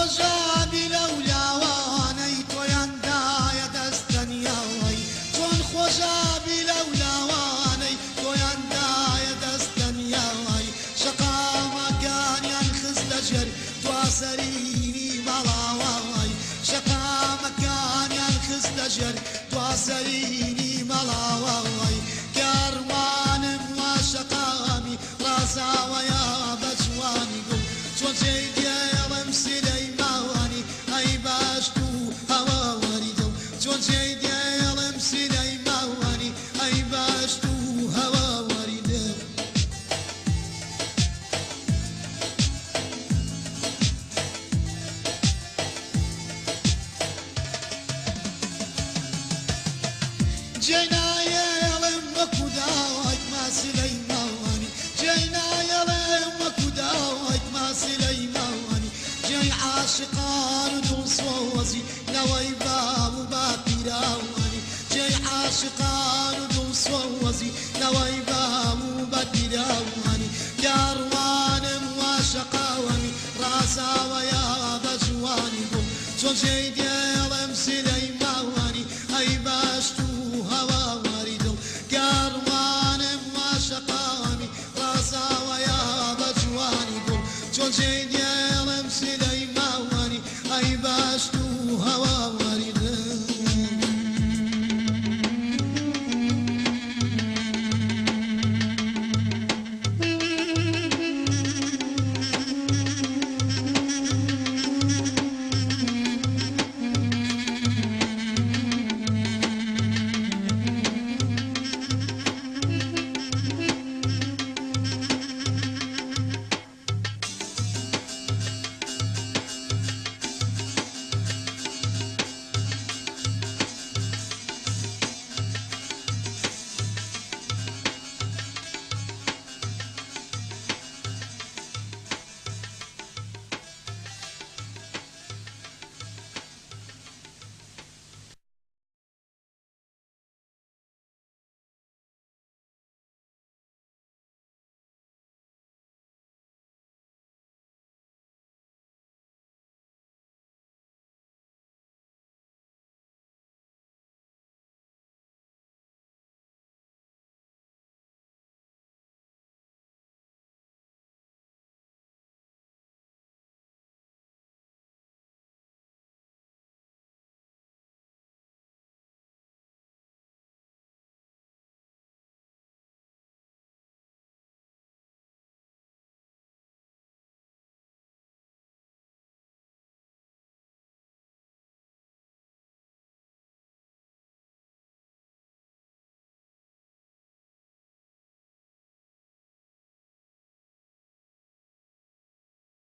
خۆشابی لەو لاوانەی تۆیان دایە دەستەنیاوەی چۆن خۆشابی لەو لاوانەی تۆیان دایە دەستەنیاوەی شەقامەکانیان خست لەژێر دواسەرینی مەڵاوەی شەقامەکانیان خست لەژێر دواسەرینی مەڵاوەی کاڕوانم وا شەقامی ڕازاوەیە بە جوانی گوڵ چۆن جێی دێڵم سیلەی ماوانی ئەی باشت و هەوا وەریدە چۆن جێی دێڵم سیلەی ماوانی ئەی باشت و هەوا وەریدە جێی نایەڵم وەکو داوایت ماسیلەی ماوانی جێی نایەڵم وەکو داوایت ماسیلەی ماوانی جێی عاشقان و دڵسۆزی لەوەی بام و باپیراوانی جێی عاشقان و دڵسۆزی لەوەی بام و باپیراوانی کاڕوانم وا شەقاوەمی ڕازاوەیە بە جوانی بوو چۆن جێی